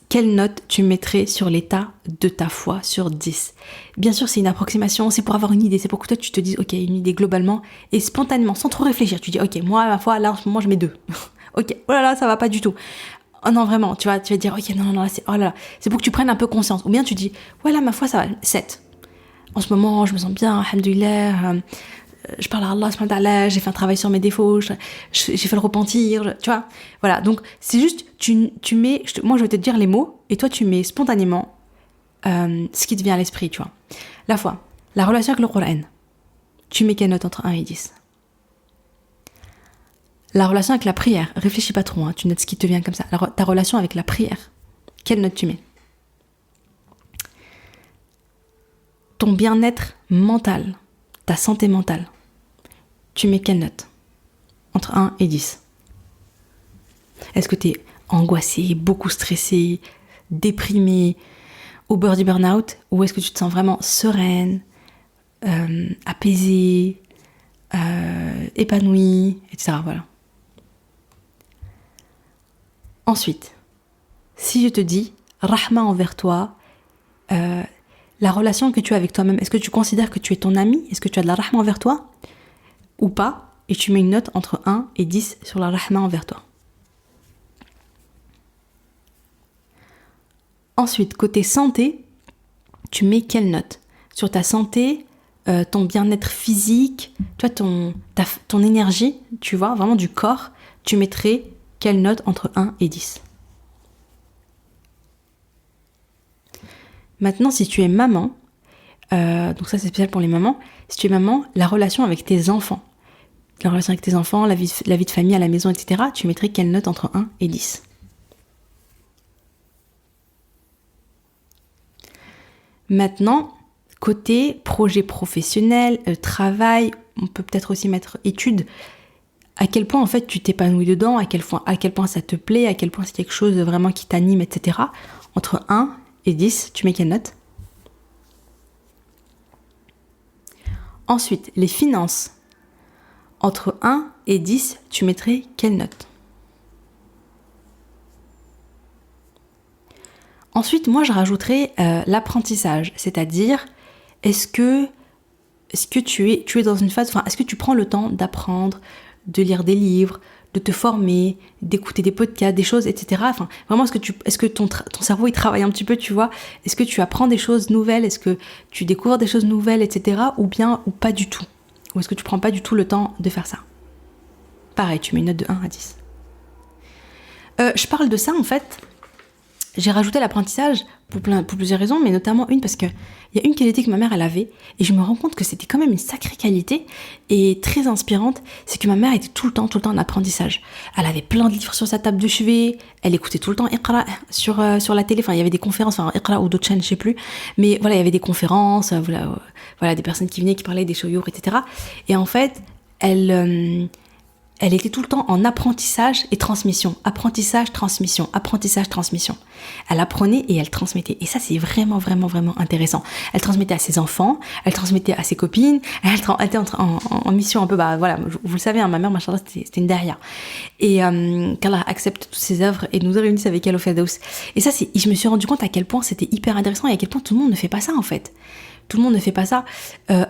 Quelle note tu mettrais sur l'état de ta foi sur 10? Bien sûr, c'est une approximation, c'est pour avoir une idée, c'est pour que toi tu te dises, ok, une idée globalement, et spontanément, sans trop réfléchir, tu dis, ok, moi, ma foi, là, en ce moment, je mets 2. Ok, oh là là, ça va pas du tout. Oh non, vraiment, tu vas dire, ok, non, là, c'est, oh là là, c'est pour que tu prennes un peu conscience. Ou bien tu dis, voilà, ma foi, ça va, 7. En ce moment, je me sens bien, alhamdoulilah, je parle à Allah, subhanahu wa ta'ala, j'ai fait un travail sur mes défauts, j'ai fait le repentir, tu vois. Voilà, donc c'est juste, tu mets, moi je vais te dire les mots, et toi tu mets spontanément ce qui te vient à l'esprit, tu vois. La foi, la relation avec le Coran, tu mets quelle note entre 1 et 10? La relation avec la prière, réfléchis pas trop, hein, tu notes ce qui te vient comme ça. Ta relation avec la prière, quelle note tu mets? Ton bien-être mental, ta santé mentale, tu mets quelle note? Entre 1 et 10. Est-ce que tu es angoissé, beaucoup stressé, déprimé, au bord du burn-out? Ou est-ce que tu te sens vraiment sereine, apaisée, épanouie, etc. Voilà. Ensuite, si je te dis rahma envers toi, la relation que tu as avec toi-même, est-ce que tu considères que tu es ton ami? Est-ce que tu as de la rahma envers toi? Ou pas? Et tu mets une note entre 1 et 10 sur la rahma envers toi. Ensuite, côté santé, tu mets quelle note? Sur ta santé, ton bien-être physique, tu vois, ton énergie, tu vois, vraiment du corps, tu mettrais quelle note entre 1 et 10? Maintenant, si tu es maman, donc ça c'est spécial pour les mamans, si tu es maman, la relation avec tes enfants, la vie de famille à la maison, etc., tu mettrais quelle note entre 1 et 10? Maintenant, côté projet professionnel, travail, on peut peut-être aussi mettre études, à quel point en fait tu t'épanouis dedans, à quel point ça te plaît, à quel point c'est quelque chose vraiment qui t'anime, etc. Entre 1 et 10, tu mets quelle note? Ensuite, les finances. Entre 1 et 10, tu mettrais quelle note? Ensuite, moi, je rajouterais l'apprentissage, c'est-à-dire, est-ce que tu es dans une phase, est-ce que tu prends le temps d'apprendre, de lire des livres, de te former, d'écouter des podcasts, des choses, etc. Vraiment, est-ce que ton cerveau, il travaille un petit peu, tu vois? Est-ce que tu apprends des choses nouvelles? Est-ce que tu découvres des choses nouvelles, etc. Ou pas du tout? Ou est-ce que tu prends pas du tout le temps de faire ça? Pareil, tu mets une note de 1 à 10. Je parle de ça, en fait, j'ai rajouté l'apprentissage pour plusieurs raisons, mais notamment une parce qu'il y a une qualité que ma mère elle avait, et je me rends compte que c'était quand même une sacrée qualité et très inspirante, c'est que ma mère était tout le temps en apprentissage. Elle avait plein de livres sur sa table de chevet, elle écoutait tout le temps Iqra sur la télé, il y avait des conférences, Iqra ou d'autres chaînes, je sais plus, mais voilà, il y avait des conférences, voilà, des personnes qui venaient, qui parlaient des shoyoukhs, etc. Et en fait, elle était tout le temps en apprentissage et transmission. Apprentissage, transmission. Elle apprenait et elle transmettait. Et ça, c'est vraiment, vraiment, vraiment intéressant. Elle transmettait à ses enfants, elle transmettait à ses copines, elle était en mission un peu, vous le savez, ma mère, machallah, c'était une derrière. Et qu'Allah accepte toutes ses œuvres et nous réunisse avec elle au Firdaus. Et ça, je me suis rendu compte à quel point c'était hyper intéressant et à quel point tout le monde ne fait pas ça, en fait. Tout le monde ne fait pas ça.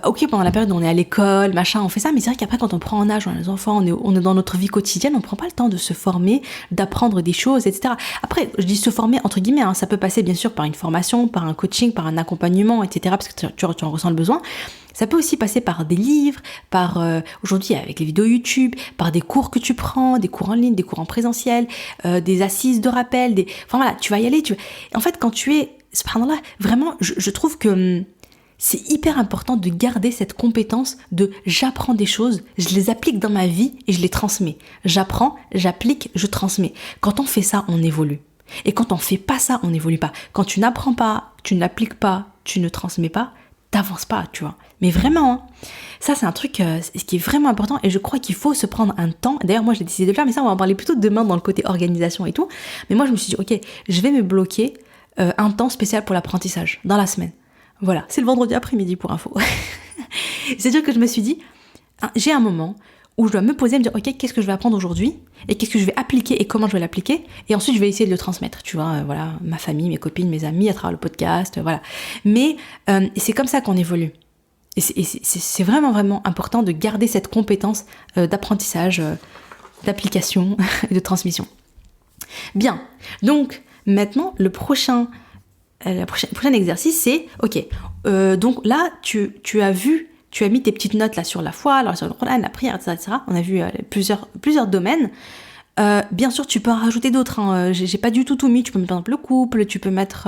Ok, pendant la période où on est à l'école, machin, on fait ça, mais c'est vrai qu'après, quand on prend en âge, on a les enfants, on est dans notre vie quotidienne, on prend pas le temps de se former, d'apprendre des choses, etc. Après, je dis se former entre guillemets, ça peut passer bien sûr par une formation, par un coaching, par un accompagnement, etc. Parce que tu en ressens le besoin. Ça peut aussi passer par des livres, par aujourd'hui avec les vidéos YouTube, par des cours que tu prends, des cours en ligne, des cours en présentiel, des assises de rappel, voilà, tu vas y aller. En fait, quand tu es, subhanallah, vraiment, je trouve que c'est hyper important de garder cette compétence de j'apprends des choses, je les applique dans ma vie et je les transmets. J'apprends, j'applique, je transmets. Quand on fait ça, on évolue. Et quand on fait pas ça, on n'évolue pas. Quand tu n'apprends pas, tu n'appliques pas, tu ne transmets pas, t'avances pas, tu vois. Mais vraiment, ça c'est un truc qui est vraiment important et je crois qu'il faut se prendre un temps. D'ailleurs, moi j'ai décidé de le faire, mais ça on va en parler plutôt demain dans le côté organisation et tout. Mais moi je me suis dit, ok, je vais me bloquer un temps spécial pour l'apprentissage dans la semaine. Voilà, c'est le vendredi après-midi pour info. C'est-à-dire que je me suis dit, j'ai un moment où je dois me poser et me dire, ok, qu'est-ce que je vais apprendre aujourd'hui et qu'est-ce que je vais appliquer et comment je vais l'appliquer, et ensuite je vais essayer de le transmettre, tu vois, voilà, ma famille, mes copines, mes amis, à travers le podcast, voilà. Mais c'est comme ça qu'on évolue. Et c'est vraiment, vraiment important de garder cette compétence d'apprentissage, d'application et de transmission. Bien, donc maintenant, le prochain exercice, c'est, ok, donc là, tu as mis tes petites notes là sur la foi, sur le Coran, la prière, etc. On a vu plusieurs domaines. Bien sûr, tu peux en rajouter d'autres. Hein. J'ai pas du tout mis. Tu peux mettre par exemple le couple, tu peux mettre,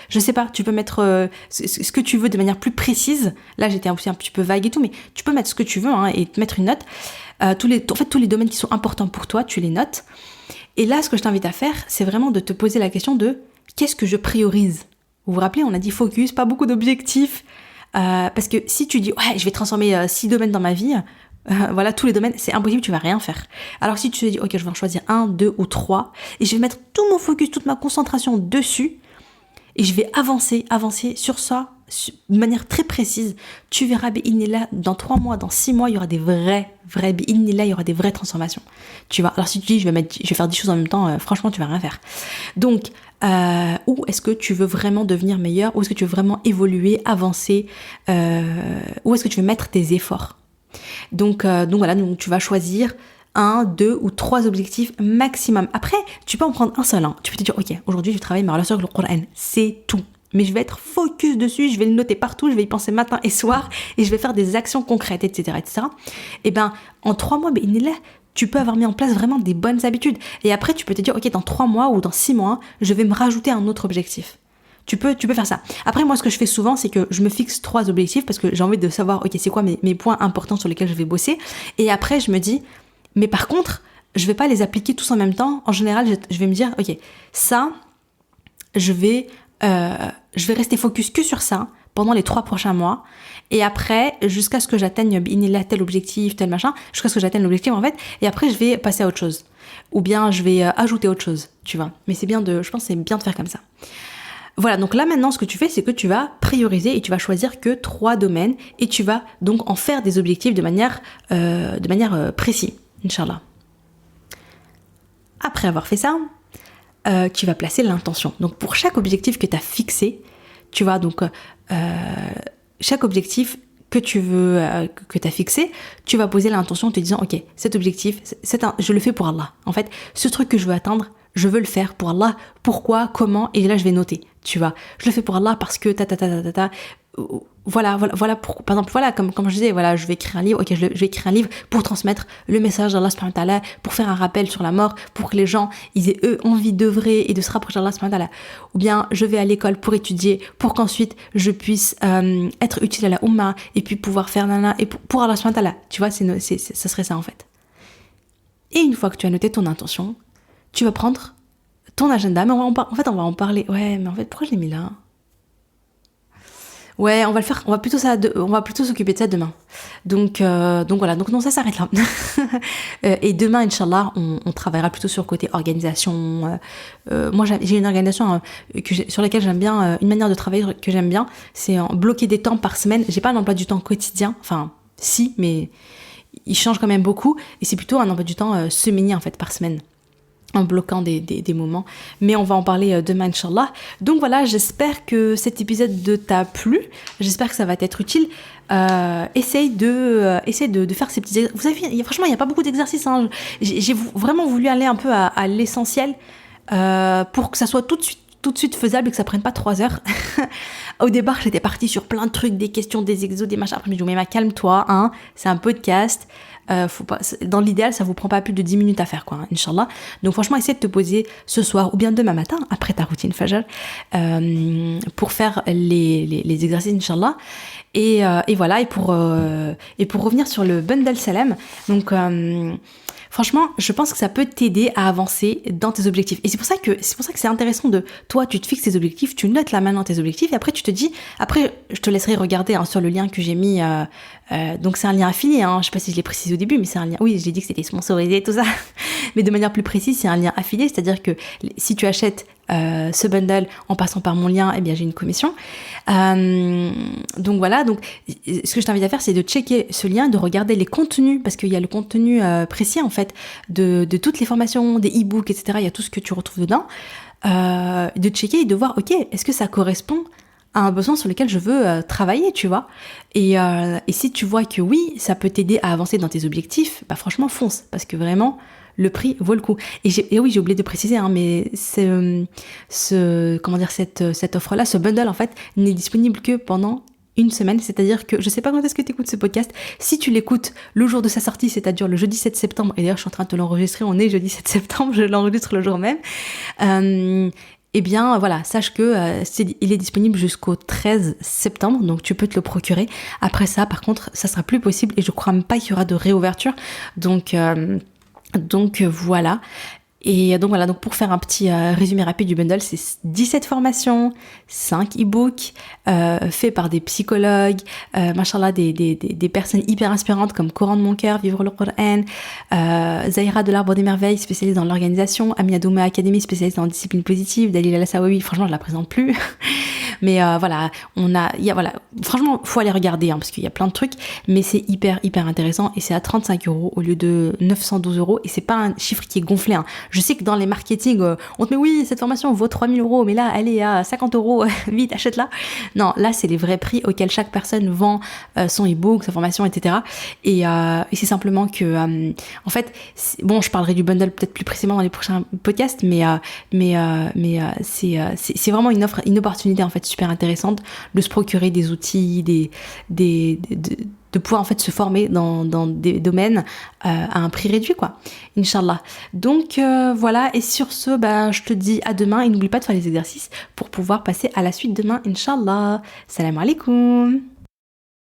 je sais pas, tu peux mettre ce que tu veux de manière plus précise. Là, j'étais aussi un petit peu vague et tout, mais tu peux mettre ce que tu veux et te mettre une note. Tous les domaines qui sont importants pour toi, tu les notes. Et là, ce que je t'invite à faire, c'est vraiment de te poser la question de qu'est-ce que je priorise. Vous vous rappelez, on a dit focus, pas beaucoup d'objectifs. Parce que si tu dis, ouais, je vais transformer 6 domaines dans ma vie, voilà, tous les domaines, c'est impossible, tu vas rien faire. Alors si tu te dis, ok, je vais en choisir 1, 2 ou 3, et je vais mettre tout mon focus, toute ma concentration dessus, et je vais avancer sur ça, de manière très précise, tu verras, là, dans 3 mois, dans 6 mois, il y aura des vrais, là, il y aura des vraies transformations. Tu vois, alors si tu dis, je vais faire 10 choses en même temps, franchement, tu vas rien faire. Donc, où est-ce que tu veux vraiment devenir meilleur, où est-ce que tu veux vraiment évoluer, avancer, où est-ce que tu veux mettre tes efforts. Donc voilà, donc tu vas choisir 1, 2 ou 3 objectifs maximum. Après, tu peux en prendre un seul. Tu peux te dire, ok, aujourd'hui je travaille ma relation avec le Coran, c'est tout. Mais je vais être focus dessus, je vais le noter partout, je vais y penser matin et soir, et je vais faire des actions concrètes, etc. Et ben, en 3 mois, tu peux avoir mis en place vraiment des bonnes habitudes. Et après, tu peux te dire, ok, dans 3 mois ou dans 6 mois, je vais me rajouter un autre objectif. Tu peux faire ça. Après, moi, ce que je fais souvent, c'est que je me fixe 3 objectifs parce que j'ai envie de savoir, ok, c'est quoi mes points importants sur lesquels je vais bosser. Et après, je me dis, mais par contre, je vais pas les appliquer tous en même temps. En général, je vais me dire, ok, ça, je vais rester focus que sur ça pendant les 3 prochains mois. Et après, jusqu'à ce que j'atteigne tel objectif, tel machin, jusqu'à ce que j'atteigne l'objectif, en fait. Et après, je vais passer à autre chose. Ou bien, je vais ajouter autre chose, tu vois. Mais je pense que c'est bien de faire comme ça. Voilà, donc là maintenant ce que tu fais, c'est que tu vas prioriser et tu vas choisir que 3 domaines et tu vas donc en faire des objectifs de manière précise, Inch'Allah. Après avoir fait ça, tu vas placer l'intention. Donc pour chaque objectif que tu as fixé, tu vois, donc chaque objectif que tu veux, que tu as fixé, tu vas poser l'intention en te disant, ok, cet objectif, je le fais pour Allah. En fait, ce truc que je veux atteindre, je veux le faire pour Allah. Pourquoi, comment, et là je vais noter, tu vois. Je le fais pour Allah parce que Voilà, par exemple, voilà, comme je disais, voilà, je vais écrire un livre, ok, je vais écrire un livre pour transmettre le message d'Allah subhanahu wa ta'ala, pour faire un rappel sur la mort, pour que les gens, ils aient eux envie d'œuvrer et de se rapprocher d'Allah subhanahu wa ta'ala. Ou bien, je vais à l'école pour étudier, pour qu'ensuite je puisse être utile à la Ummah, et puis pouvoir faire nana, et pour Allah subhanahu wa ta'ala. Tu vois, ça serait ça en fait. Et une fois que tu as noté ton intention, tu vas prendre ton agenda, mais on va en parler. Ouais, mais en fait, pourquoi je l'ai mis là ? Ouais, on va plutôt s'occuper de ça demain. Donc voilà, donc non, ça s'arrête là. Et demain, Inch'Allah, on travaillera plutôt sur le côté organisation. Moi, j'ai une organisation sur laquelle j'aime bien, une manière de travailler que j'aime bien, c'est bloquer des temps par semaine. J'ai pas un emploi du temps quotidien, enfin, si, mais il change quand même beaucoup. Et c'est plutôt un emploi du temps semainier, en fait, par semaine, en bloquant des moments, mais on va en parler demain, Inch'Allah. Donc voilà, j'espère que cet épisode t'a plu, j'espère que ça va t'être utile. Essaye de faire ces petits exercices. Vous savez, franchement, il n'y a pas beaucoup d'exercices, hein. J'ai vraiment voulu aller un peu à l'essentiel pour que ça soit tout de suite faisable et que ça prenne pas 3 heures. Au départ, j'étais partie sur plein de trucs, des questions, des exos, des machins. Après, je me dis, mais calme-toi, hein, c'est un podcast. Dans l'idéal, ça vous prend pas plus de 10 minutes à faire, quoi, hein, Inch'Allah. Donc franchement, essaie de te poser ce soir ou bien demain matin, après ta routine Fajr, pour faire les exercices, Inch'Allah. Et voilà, et pour revenir sur le bundle Salam, donc franchement, je pense que ça peut t'aider à avancer dans tes objectifs. Et c'est pour ça que c'est intéressant toi, tu te fixes tes objectifs, tu notes là maintenant tes objectifs, et après tu te dis, après je te laisserai regarder sur le lien que j'ai mis, donc c'est un lien affilié, hein, je sais pas si je l'ai précisé au début, mais c'est un lien, oui, j'ai dit que c'était sponsorisé, tout ça, mais de manière plus précise, c'est un lien affilié, c'est-à-dire que si tu achètes ce bundle en passant par mon lien, eh bien j'ai une commission. Donc voilà, donc ce que je t'invite à faire, c'est de checker ce lien, de regarder les contenus, parce qu'il y a le contenu précis en fait de toutes les formations, des e-books, etc. Il y a tout ce que tu retrouves dedans. De checker et de voir, ok, est-ce que ça correspond à un besoin sur lequel je veux travailler, tu vois. Et si tu vois que oui, ça peut t'aider à avancer dans tes objectifs, bah franchement, fonce, parce que vraiment, le prix vaut le coup. Et oui, j'ai oublié de préciser, hein, mais cette offre-là, ce bundle, en fait, n'est disponible que pendant une semaine, c'est-à-dire que je sais pas quand est-ce que tu écoutes ce podcast. Si tu l'écoutes le jour de sa sortie, c'est-à-dire le jeudi 7 septembre, et d'ailleurs je suis en train de te l'enregistrer, on est jeudi 7 septembre, je l'enregistre le jour même, eh bien voilà, sache que il est disponible jusqu'au 13 septembre, donc tu peux te le procurer. Après ça, par contre, ça sera plus possible et je crois même pas qu'il y aura de réouverture. Donc voilà. Et donc voilà, donc pour faire un petit résumé rapide du bundle, c'est 17 formations, 5 e-books, faits par des psychologues, machallah, des personnes hyper inspirantes comme Coran de mon cœur, Vivre le Coran, Zahira de l'Arbre des Merveilles, spécialisée dans l'organisation, Amina Douma Academy, spécialisée dans la discipline positive, Dalila Lassawawi, franchement je la présente plus. Mais voilà, franchement, faut aller regarder, hein, parce qu'il y a plein de trucs, mais c'est hyper intéressant et c'est à 35 € au lieu de 912 €, et c'est pas un chiffre qui est gonflé, hein. Je sais que dans les marketing, on te met oui, cette formation vaut 3 000 €, mais là, elle est à 50 €, vite, achète-la. Non, là, c'est les vrais prix auxquels chaque personne vend son e-book, sa formation, etc. Et c'est simplement que, en fait, bon, je parlerai du bundle peut-être plus précisément dans les prochains podcasts, mais c'est vraiment une offre, une opportunité en fait super intéressante de se procurer des outils, de pouvoir en fait se former dans des domaines à un prix réduit, quoi. Inch'Allah. Donc voilà, et sur ce, je te dis à demain et n'oublie pas de faire les exercices pour pouvoir passer à la suite demain, Inch'Allah. Salam alaikum.